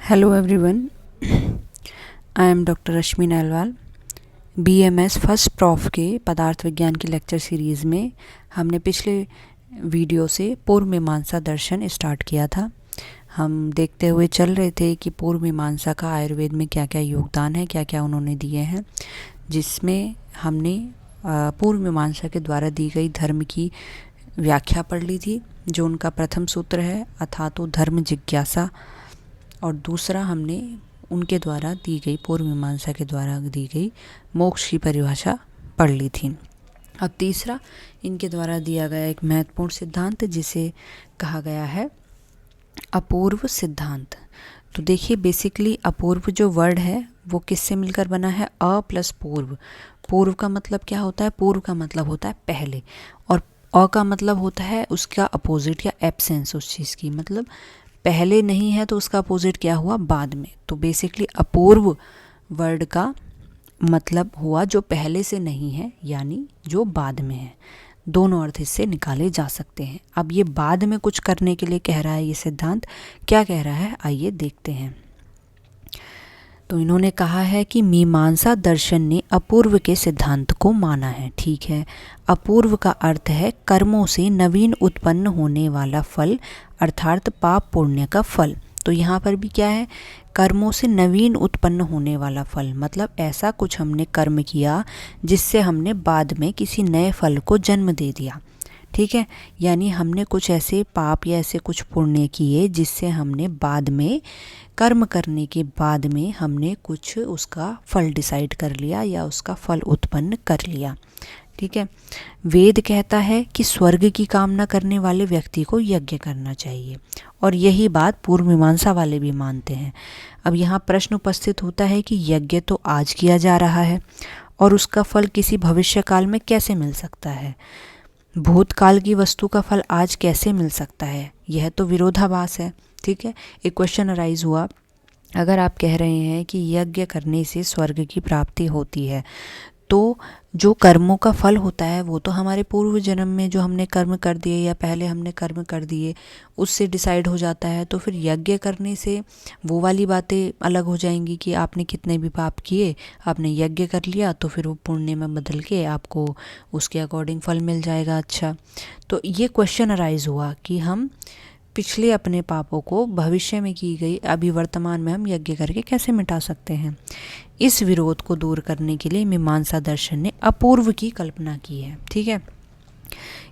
Hello everyone, I am doctor Rashmi Nalwal. BMS first prof के पदार्थ विज्ञान की लेक्चर सीरीज़ में हमने पिछले वीडियो से पूर्व मीमांसा दर्शन स्टार्ट किया था। हम देखते हुए चल रहे थे कि पूर्व मीमांसा का आयुर्वेद में क्या क्या योगदान है, क्या क्या उन्होंने दिए हैं, जिसमें हमने पूर्व मीमांसा के द्वारा दी गई धर्म की व्याख्या पढ़ ली थी। जो उनका प्रथम सूत्र है अथातो धर्म जिज्ञासा, और दूसरा हमने उनके द्वारा दी गई पूर्व मीमांसा के द्वारा दी गई मोक्ष की परिभाषा पढ़ ली थी। अब तीसरा इनके द्वारा दिया गया एक महत्वपूर्ण सिद्धांत जिसे कहा गया है अपूर्व सिद्धांत। तो देखिए, बेसिकली अपूर्व जो वर्ड है वो किससे मिलकर बना है? अ प्लस पूर्व। पूर्व का मतलब क्या होता है? पूर्व का मतलब होता है पहले, और अ का मतलब होता है उसका अपोजिट या एब्सेंस उस चीज़ की। मतलब पहले नहीं है तो उसका अपोजिट क्या हुआ? बाद में। तो बेसिकली अपूर्व वर्ड का मतलब हुआ जो पहले से नहीं है, यानी जो बाद में है। दोनों अर्थ इससे निकाले जा सकते हैं। अब ये बाद में कुछ करने के लिए कह रहा है ये सिद्धांत। क्या कह रहा है आइए देखते हैं। तो इन्होंने कहा है कि मीमांसा दर्शन ने अपूर्व के सिद्धांत को माना है। ठीक है, अपूर्व का अर्थ है कर्मों से नवीन उत्पन्न होने वाला फल, अर्थात पाप पुण्य का फल। तो यहाँ पर भी क्या है? कर्मों से नवीन उत्पन्न होने वाला फल, मतलब ऐसा कुछ हमने कर्म किया जिससे हमने बाद में किसी नए फल को जन्म दे दिया। ठीक है, यानी हमने कुछ ऐसे पाप या ऐसे कुछ पुण्य किए जिससे हमने बाद में कर्म करने के बाद में हमने कुछ उसका फल डिसाइड कर लिया या उसका फल उत्पन्न कर लिया। ठीक है, वेद कहता है कि स्वर्ग की कामना करने वाले व्यक्ति को यज्ञ करना चाहिए, और यही बात पूर्व मीमांसा वाले भी मानते हैं। अब यहाँ प्रश्न उपस्थित होता है कि यज्ञ तो आज किया जा रहा है और उसका फल किसी भविष्य काल में कैसे मिल सकता है? भूतकाल की वस्तु का फल आज कैसे मिल सकता है? यह तो विरोधाभास है। ठीक है, एक क्वेश्चन अराइज हुआ, अगर आप कह रहे हैं कि यज्ञ करने से स्वर्ग की प्राप्ति होती है, तो जो कर्मों का फल होता है वो तो हमारे पूर्व जन्म में जो हमने कर्म कर दिए या पहले हमने कर्म कर दिए उससे डिसाइड हो जाता है। तो फिर यज्ञ करने से वो वाली बातें अलग हो जाएंगी कि आपने कितने भी पाप किए, आपने यज्ञ कर लिया तो फिर वो पुण्य में बदल के आपको उसके अकॉर्डिंग फल मिल जाएगा। अच्छा, तो ये क्वेश्चन अराइज हुआ कि हम पिछले अपने पापों को भविष्य में की गई अभी वर्तमान में हम यज्ञ करके कैसे मिटा सकते हैं। इस विरोध को दूर करने के लिए मीमांसा दर्शन ने अपूर्व की कल्पना की है। ठीक है,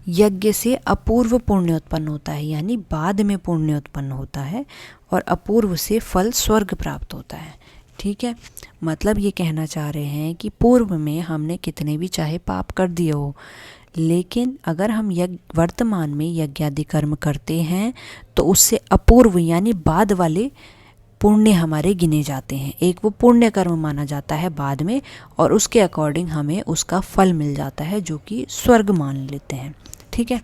यज्ञ से अपूर्व पुण्य उत्पन्न होता है, यानी बाद में पुण्य उत्पन्न होता है, और अपूर्व से फल स्वर्ग प्राप्त होता है। ठीक है, मतलब ये कहना चाह रहे हैं कि पूर्व में हमने कितने भी चाहे पाप कर दिए हो, लेकिन अगर हम वर्तमान में यज्ञादि कर्म करते हैं तो उससे अपूर्व यानी बाद वाले पुण्य हमारे गिने जाते हैं। एक वो पुण्य कर्म माना जाता है बाद में, और उसके अकॉर्डिंग हमें उसका फल मिल जाता है जो कि स्वर्ग मान लेते हैं। ठीक है,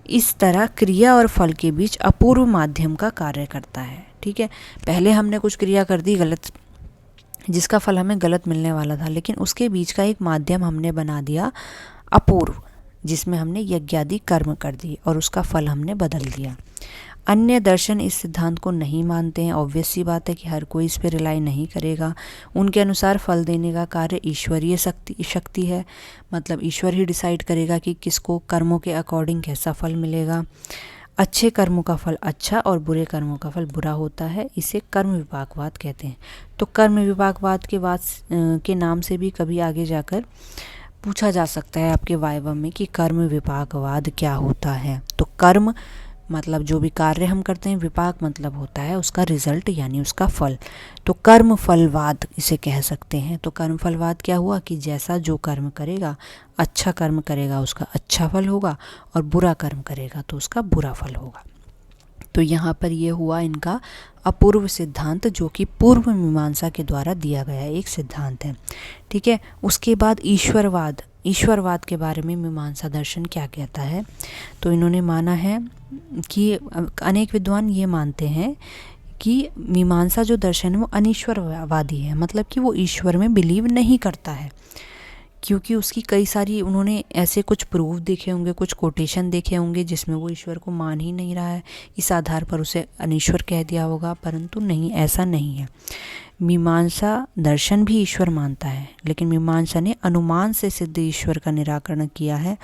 इस तरह क्रिया और फल के बीच अपूर्व माध्यम का कार्य करता है। ठीक है, पहले हमने कुछ क्रिया कर दी गलत, जिसका फल हमें गलत मिलने वाला था, लेकिन उसके बीच का एक माध्यम हमने बना दिया अपूर्व, जिसमें हमने यज्ञादि कर्म कर दिए और उसका फल हमने बदल दिया। अन्य दर्शन इस सिद्धांत को नहीं मानते हैं। ऑब्वियस सी बात है कि हर कोई इस पर रिलाई नहीं करेगा। उनके अनुसार फल देने का कार्य ईश्वरीय शक्ति है, मतलब ईश्वर ही डिसाइड करेगा कि किसको कर्मों के अकॉर्डिंग कैसा फल मिलेगा। अच्छे कर्मों का फल अच्छा और बुरे कर्मों का फल बुरा होता है, इसे कर्म विपाकवाद कहते हैं। तो कर्म विपाकवाद के नाम से भी कभी आगे जाकर पूछा जा सकता है आपके वाइवा में कि कर्म विपाकवाद क्या होता है। तो कर्म मतलब जो भी कार्य हम करते हैं, विपाक मतलब होता है उसका रिजल्ट यानी उसका फल। तो कर्म फलवाद इसे कह सकते हैं। तो कर्म फलवाद क्या हुआ कि जैसा जो कर्म करेगा, अच्छा कर्म करेगा उसका अच्छा फल होगा, और बुरा कर्म करेगा तो उसका बुरा फल होगा। तो यहाँ पर ये हुआ इनका अपूर्व सिद्धांत, जो कि पूर्व मीमांसा के द्वारा दिया गया एक सिद्धांत है। ठीक है, उसके बाद ईश्वरवाद के बारे में मीमांसा दर्शन क्या कहता है? तो इन्होंने माना है कि अनेक विद्वान ये मानते हैं कि मीमांसा जो दर्शन है वो अनीश्वरवादी है, मतलब कि वो ईश्वर में बिलीव नहीं करता है। क्योंकि उसकी कई सारी उन्होंने ऐसे कुछ प्रूफ देखे होंगे, कुछ कोटेशन देखे होंगे जिसमें वो ईश्वर को मान ही नहीं रहा है, इस आधार पर उसे अनीश्वर कह दिया होगा। परंतु नहीं, ऐसा नहीं है। मीमांसा दर्शन भी ईश्वर मानता है, लेकिन मीमांसा ने अनुमान से सिद्ध ईश्वर का निराकरण किया है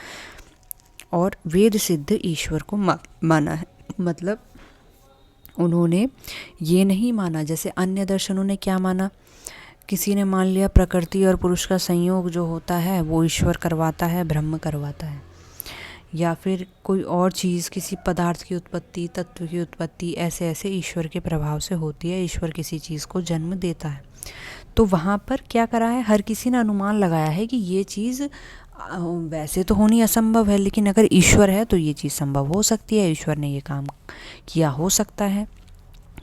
और वेद सिद्ध ईश्वर को माना है। मतलब उन्होंने ये नहीं माना जैसे अन्य दर्शनों ने क्या माना, किसी ने मान लिया प्रकृति और पुरुष का संयोग जो होता है वो ईश्वर करवाता है, ब्रह्म करवाता है, या फिर कोई और चीज़, किसी पदार्थ की उत्पत्ति, तत्व की उत्पत्ति ऐसे ऐसे ईश्वर के प्रभाव से होती है, ईश्वर किसी चीज़ को जन्म देता है। तो वहाँ पर क्या करा है, हर किसी ने अनुमान लगाया है कि ये चीज़ वैसे तो होनी असंभव है, लेकिन अगर ईश्वर है तो ये चीज़ संभव हो सकती है, ईश्वर ने ये काम किया हो सकता है।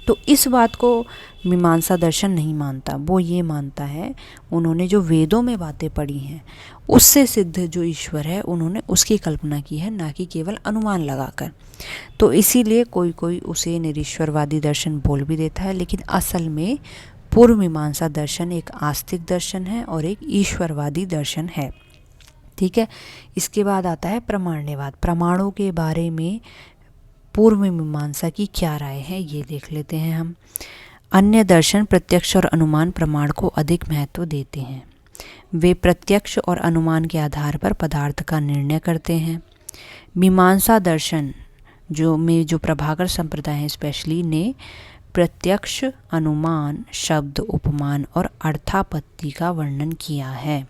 तो इस बात को मीमांसा दर्शन नहीं मानता, वो ये मानता है उन्होंने जो वेदों में बातें पढ़ी हैं उससे सिद्ध जो ईश्वर है उन्होंने उसकी कल्पना की है, ना कि केवल अनुमान लगाकर। तो इसीलिए कोई कोई उसे निरीश्वरवादी दर्शन बोल भी देता है, लेकिन असल में पूर्व मीमांसा दर्शन एक आस्तिक दर्शन है और एक ईश्वरवादी दर्शन है। ठीक है, इसके बाद आता है प्रमाण्यवाद। प्रमाणों के बारे में पूर्व मीमांसा की क्या राय है ये देख लेते हैं हम। अन्य दर्शन प्रत्यक्ष और अनुमान प्रमाण को अधिक महत्व देते हैं। वे प्रत्यक्ष और अनुमान के आधार पर पदार्थ का निर्णय करते हैं। मीमांसा दर्शन जो प्रभाकर संप्रदाय है स्पेशली ने प्रत्यक्ष, अनुमान, शब्द, उपमान और अर्थापत्ति का वर्णन किया है।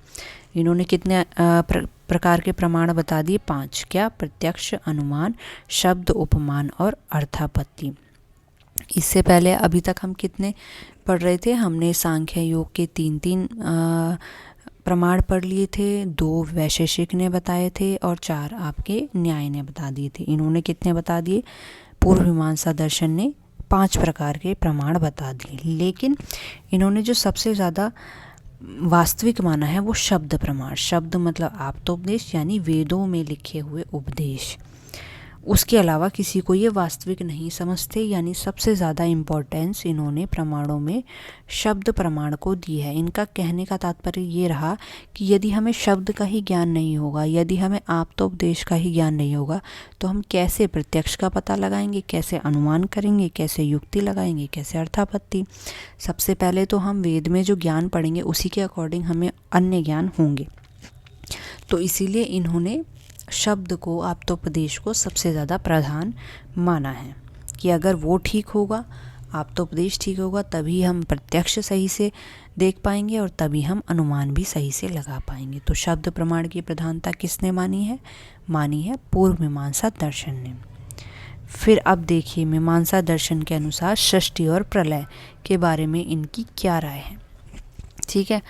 इन्होंने कितने प्रकार के प्रमाण बता दिए? 5। क्या? प्रत्यक्ष, अनुमान, शब्द, उपमान और अर्थापत्ति। इससे पहले अभी तक हम कितने पढ़ रहे थे? हमने सांख्य योग के 3 प्रमाण पढ़ लिए थे, 2 वैशेषिक ने बताए थे और 4 आपके न्याय ने बता दिए थे। इन्होंने कितने बता दिए? पूर्व मीमांसा दर्शन ने 5 प्रकार के प्रमाण बता दिए, लेकिन इन्होंने जो सबसे ज़्यादा वास्तविक माना है वो शब्द प्रमाण। शब्द मतलब आप्तोपदेश यानी वेदों में लिखे हुए उपदेश, उसके अलावा किसी को ये वास्तविक नहीं समझते, यानी सबसे ज़्यादा इम्पोर्टेंस इन्होंने प्रमाणों में शब्द प्रमाण को दी है। इनका कहने का तात्पर्य ये रहा कि यदि हमें शब्द का ही ज्ञान नहीं होगा, यदि हमें आप्तोपदेश का ही ज्ञान नहीं होगा, तो हम कैसे प्रत्यक्ष का पता लगाएंगे, कैसे अनुमान करेंगे, कैसे युक्ति लगाएंगे, कैसे अर्थापत्ति। सबसे पहले तो हम वेद में जो ज्ञान पढ़ेंगे उसी के अकॉर्डिंग हमें अन्य ज्ञान होंगे। तो इसीलिए इन्होंने शब्द को, आप्तोपदेश को सबसे ज़्यादा प्रधान माना है कि अगर वो ठीक होगा, आप्तोपदेश ठीक होगा, तभी हम प्रत्यक्ष सही से देख पाएंगे और तभी हम अनुमान भी सही से लगा पाएंगे। तो शब्द प्रमाण की प्रधानता किसने मानी है? मानी है पूर्व मीमांसा दर्शन ने। फिर अब देखिए मीमांसा दर्शन के अनुसार सृष्टि और प्रलय के बारे में इनकी क्या राय है। ठीक है,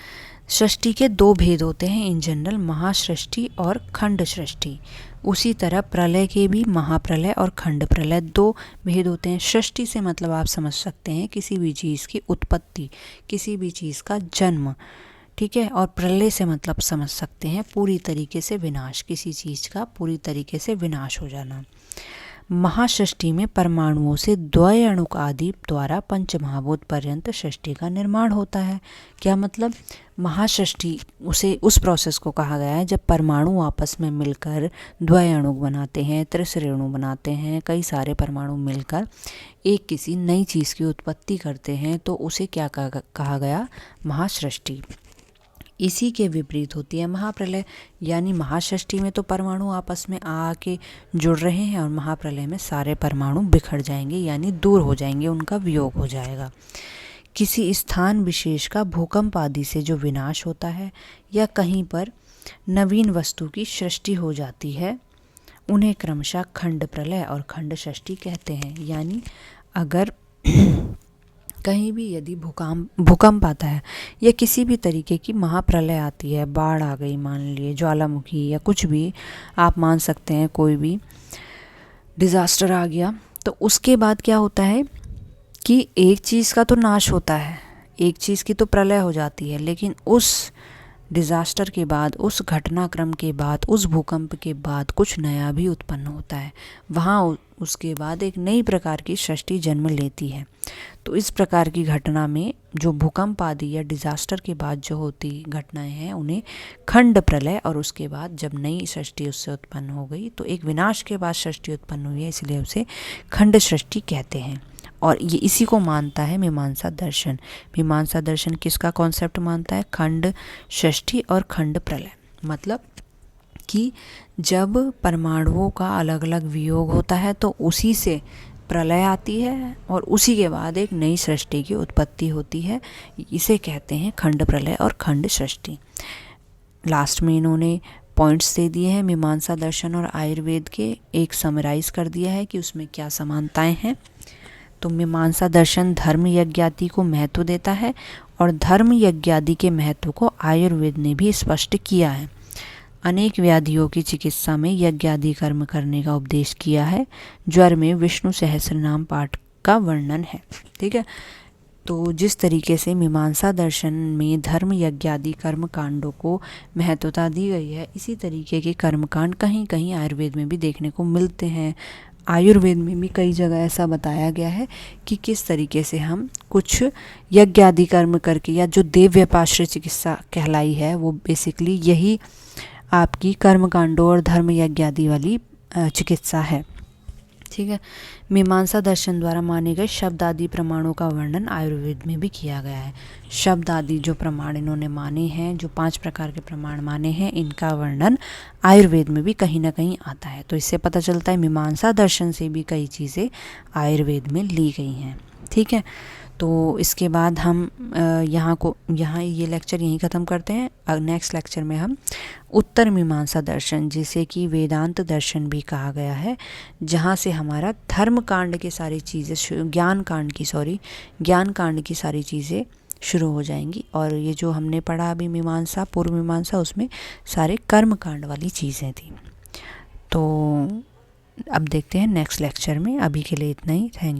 सृष्टि के 2 भेद होते हैं इन जनरल, महासृष्टि और खंड सृष्टि। उसी तरह प्रलय के भी महाप्रलय और खंड प्रलय 2 भेद होते हैं। सृष्टि से मतलब आप समझ सकते हैं किसी भी चीज़ की उत्पत्ति, किसी भी चीज़ का जन्म। ठीक है, और प्रलय से मतलब समझ सकते हैं पूरी तरीके से विनाश, किसी चीज़ का पूरी तरीके से विनाश हो जाना। महासृष्टि में परमाणुओं से द्वयणुक आदि द्वारा पंचमहाभूत पर्यंत सृष्टि का निर्माण होता है। क्या मतलब? महासृष्टि उस प्रोसेस को कहा गया है जब परमाणु आपस में मिलकर द्वयणुक बनाते हैं, त्रिसरेणु बनाते हैं, कई सारे परमाणु मिलकर एक किसी नई चीज़ की उत्पत्ति करते हैं, तो उसे क्या कहा गया? महासृष्टि। इसी के विपरीत होती है महाप्रलय, यानी महासृष्टि में तो परमाणु आपस में आके जुड़ रहे हैं और महाप्रलय में सारे परमाणु बिखर जाएंगे, यानी दूर हो जाएंगे, उनका वियोग हो जाएगा। किसी स्थान विशेष का भूकंप आदि से जो विनाश होता है या कहीं पर नवीन वस्तु की सृष्टि हो जाती है, उन्हें क्रमशः खंड प्रलय और खंड सृष्टि कहते हैं। यानी अगर कहीं भी यदि भूकंप आता है या किसी भी तरीके की महाप्रलय आती है, बाढ़ आ गई मान लीजिए, ज्वालामुखी या कुछ भी आप मान सकते हैं, कोई भी डिज़ास्टर आ गया, तो उसके बाद क्या होता है कि एक चीज़ का तो नाश होता है, एक चीज़ की तो प्रलय हो जाती है, लेकिन उस डिज़ास्टर के बाद, उस घटनाक्रम के बाद, उस भूकंप के बाद कुछ नया भी उत्पन्न होता है। वहाँ उसके बाद एक नई प्रकार की सृष्टि जन्म लेती है। तो इस प्रकार की घटना में जो भूकंप आदि या डिजास्टर के बाद जो होती घटनाएं हैं उन्हें खंड प्रलय, और उसके बाद जब नई सृष्टि उससे उत्पन्न हो गई तो एक विनाश के बाद सृष्टि उत्पन्न हुई है, इसलिए उसे खंड सृष्टि कहते हैं। और ये इसी को मानता है मीमांसा दर्शन। मीमांसा दर्शन किसका कॉन्सेप्ट मानता है? खंड सृष्टि और खंड प्रलय। मतलब कि जब परमाणुओं का अलग अलग वियोग होता है तो उसी से प्रलय आती है और उसी के बाद एक नई सृष्टि की उत्पत्ति होती है। इसे कहते हैं खंड प्रलय और खंड सृष्टि। लास्ट में इन्होंने पॉइंट्स दे दिए हैं मीमांसा दर्शन और आयुर्वेद के, एक समराइज कर दिया है कि उसमें क्या समानताएं हैं। तो मीमांसा दर्शन धर्म यज्ञादि को महत्व देता है और धर्म यज्ञादि के महत्व को आयुर्वेद ने भी स्पष्ट किया है। अनेक व्याधियों की चिकित्सा में यज्ञादि कर्म करने का उपदेश किया है। ज्वर में विष्णु सहस्त्र नाम पाठ का वर्णन है। ठीक है, तो जिस तरीके से मीमांसा दर्शन में धर्म यज्ञादि कर्म कांडों को महत्वता दी गई है, इसी तरीके के कर्मकांड कहीं कहीं आयुर्वेद में भी देखने को मिलते हैं। आयुर्वेद में भी कई जगह ऐसा बताया गया है कि किस तरीके से हम कुछ यज्ञादि कर्म करके, या जो देव्यपाश्रय चिकित्सा कहलाई है वो बेसिकली यही आपकी कर्मकांडों और धर्म यज्ञादि वाली चिकित्सा है। ठीक है, मीमांसा दर्शन द्वारा माने गए शब्द आदि प्रमाणों का वर्णन आयुर्वेद में भी किया गया है। शब्द आदि जो प्रमाण इन्होंने माने हैं, जो 5 प्रकार के प्रमाण माने हैं, इनका वर्णन आयुर्वेद में भी कहीं ना कहीं आता है। तो इससे पता चलता है मीमांसा दर्शन से भी कई चीज़ें आयुर्वेद में ली गई हैं। ठीक है, तो इसके बाद हम यहाँ ये लेक्चर यहीं ख़त्म करते हैं। नेक्स्ट लेक्चर में हम उत्तर मीमांसा दर्शन, जिसे कि वेदांत दर्शन भी कहा गया है, जहाँ से हमारा धर्म कांड की सारी चीज़ें, ज्ञान कांड की सारी चीज़ें शुरू हो जाएंगी। और ये जो हमने पढ़ा अभी मीमांसा, पूर्व मीमांसा, उसमें सारे कर्म कांड वाली चीज़ें थी। तो अब देखते हैं नेक्स्ट लेक्चर में। अभी के लिए इतना ही। Thank you.